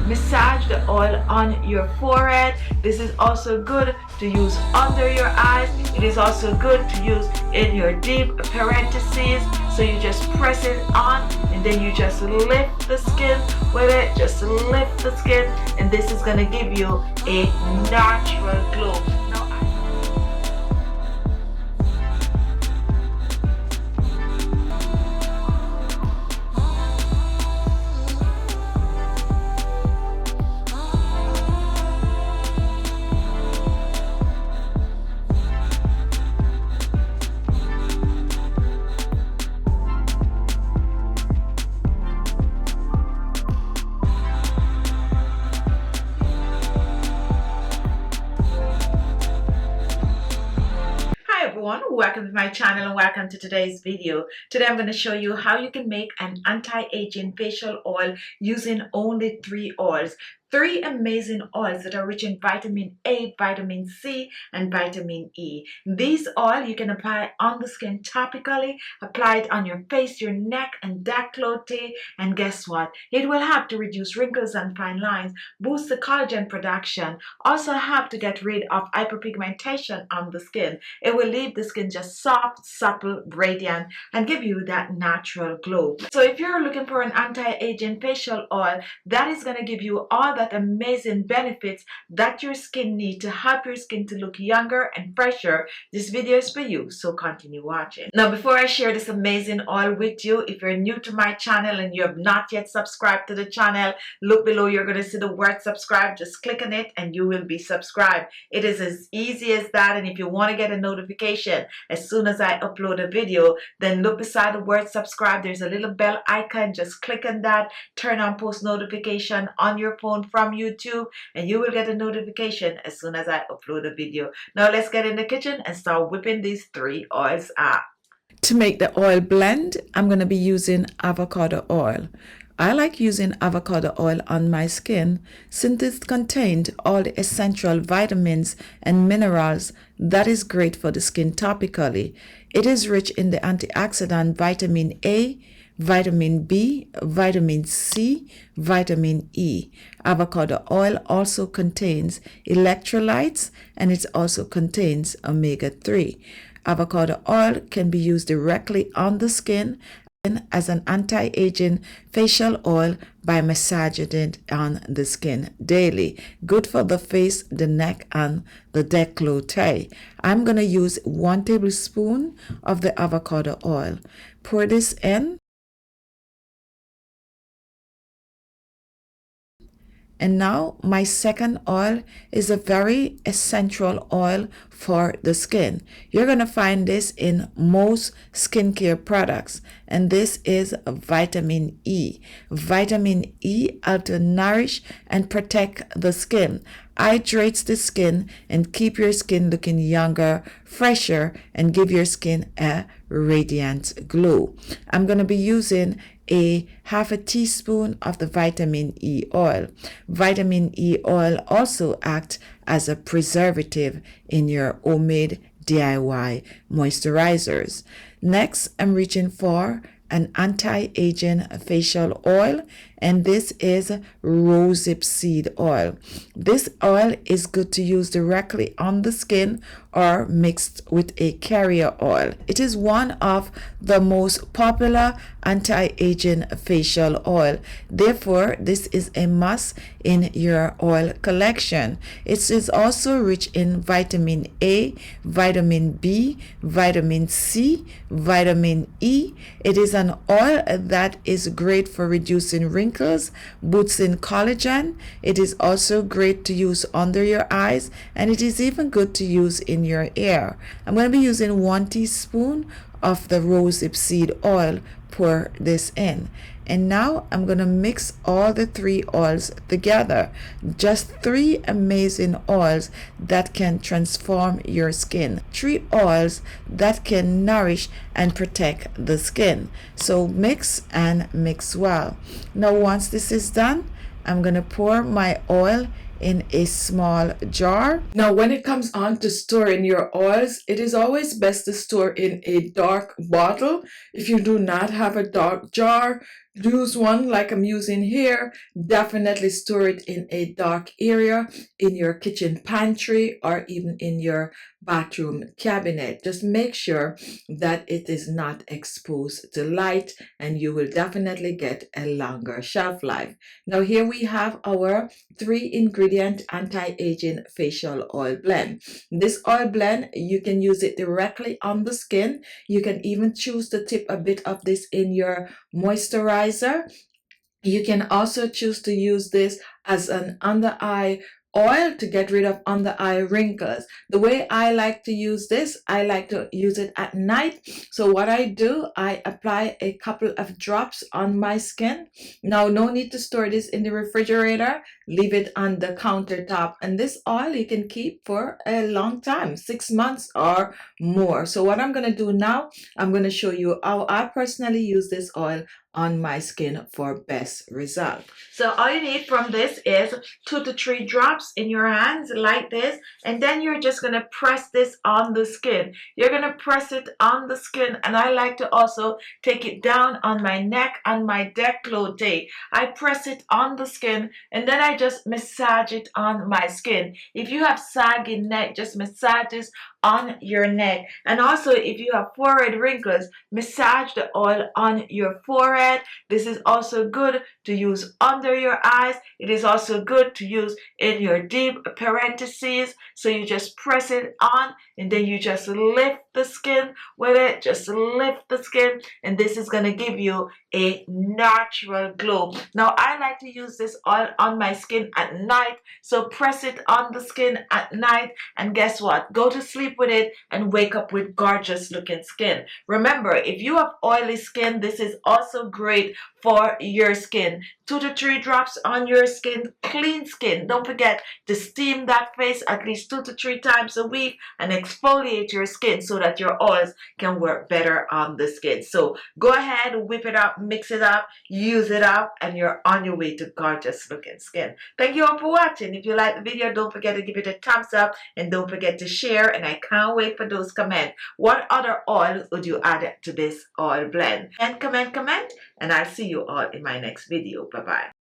massage the oil on your forehead. This is also good to use under your eyes. It is also good to use in your deep parentheses. So you just press it on and then you just lift the skin with it. Just lift the skin, and this is going to give you a natural glow. Now, everyone, welcome to my channel and welcome to today's video. Today I'm going to show you how you can make an anti-aging facial oil using only 3 oils. 3 amazing oils that are rich in vitamin A, vitamin C, and vitamin E. These oil you can apply on the skin topically, apply it on your face, your neck, and décolleté, and guess what? It will help to reduce wrinkles and fine lines, boost the collagen production, also help to get rid of hyperpigmentation on the skin. It will leave the skin just soft, supple, radiant, and give you that natural glow. So if you're looking for an anti-aging facial oil that is going to give you all that amazing benefits that your skin needs to help your skin to look younger and fresher, this video is for you, so continue watching. Now, before I share this amazing oil with you, if you're new to my channel and you have not yet subscribed to the channel, look below. You're going to see the word subscribe. Just click on it and you will be subscribed. It is as easy as that. And if you want to get a notification as soon as I upload a video, then look beside the word subscribe. There's a little bell icon. Just click on that. Turn on post notification on your phone from YouTube, and you will get a notification as soon as I upload a video. Now let's get in the kitchen and start whipping these 3 oils up. To make the oil blend, I'm going to be using avocado oil. I like using avocado oil on my skin since it contains all the essential vitamins and minerals that is great for the skin topically. It is rich in the antioxidant vitamin A, vitamin B, vitamin C, vitamin E. Avocado oil also contains electrolytes, and it also contains omega-3. Avocado oil can be used directly on the skin as an anti-aging facial oil by massaging it on the skin daily. Good for the face, the neck, and the décolleté. I'm going to use 1 tablespoon of the avocado oil. Pour this in. And now my second oil is a very essential oil for the skin. You're going to find this in most skincare products, and this is vitamin E. Vitamin E helps to nourish and protect the skin, hydrates the skin, and keep your skin looking younger, fresher, and give your skin a radiant glow. I'm going to be using a 1/2 teaspoon of the vitamin E oil. Vitamin E oil also acts as a preservative in your homemade DIY moisturizers. Next, I'm reaching for an anti-aging facial oil, and this is rosehip seed oil. This oil is good to use directly on the skin or mixed with a carrier oil. It is one of the most popular anti-aging facial oil. Therefore, this is a must in your oil collection. It is also rich in vitamin A, vitamin B, vitamin C, vitamin E. It is an oil that is great for reducing wrinkles, boosting collagen. It is also great to use under your eyes, and it is even good to use in your hair. I'm going to be using 1 teaspoon of the rosehip seed oil. Pour this in, and now I'm going to mix all the 3 oils together. Just 3 amazing oils that can transform your skin. 3 oils that can nourish and protect the skin. So mix and mix well. Now once this is done, I'm going to pour my oil in a small jar. Now, when it comes on to storing your oils, it is always best to store in a dark bottle. If you do not have a dark jar, use one like I'm using here, definitely store it in a dark area in your kitchen pantry or even in your bathroom cabinet. Just make sure that it is not exposed to light and you will definitely get a longer shelf life. Now here we have our 3-ingredient anti-aging facial oil blend. This oil blend, you can use it directly on the skin. You can even choose to tip a bit of this in your moisturizer. You can also choose to use this as an under eye oil to get rid of under eye wrinkles. The way I like to use this, I like to use it at night. So what I do, I apply a couple of drops on my skin. Now, no need to store this in the refrigerator. Leave it on the countertop. And this oil you can keep for a long time, 6 months or more. So what I'm going to do now, I'm going to show you how I personally use this oil on my skin for best result. So all you need from this is 2 to 3 drops in your hands like this, and then you're just going to press this on the skin. You're going to press it on the skin, and I like to also take it down on my neck and my décolleté. I press it on the skin and then I just massage it on my skin. If you have saggy neck, just massage this on your neck. And also if you have forehead wrinkles, massage the oil on your forehead. This is also good to use under your eyes. It is also good to use in your deep parentheses. So you just press it on and then you just lift the skin with it. Just lift the skin, and this is going to give you a natural glow. Now I like to use this oil on my skin at night. So press it on the skin at night, and guess what? Go to sleep with it and wake up with gorgeous looking skin. Remember, if you have oily skin, this is also great for your skin. 2 to 3 drops on your skin, clean skin. Don't forget to steam that face at least 2 to 3 times a week and exfoliate your skin so that your oils can work better on the skin. So go ahead, whip it up, mix it up, use it up, and you're on your way to gorgeous looking skin. Thank you all for watching. If you like the video, don't forget to give it a thumbs up and don't forget to share, and I can't wait for those comments. What other oil would you add to this oil blend? And comment, and I'll see you all in my next video. Bye-bye.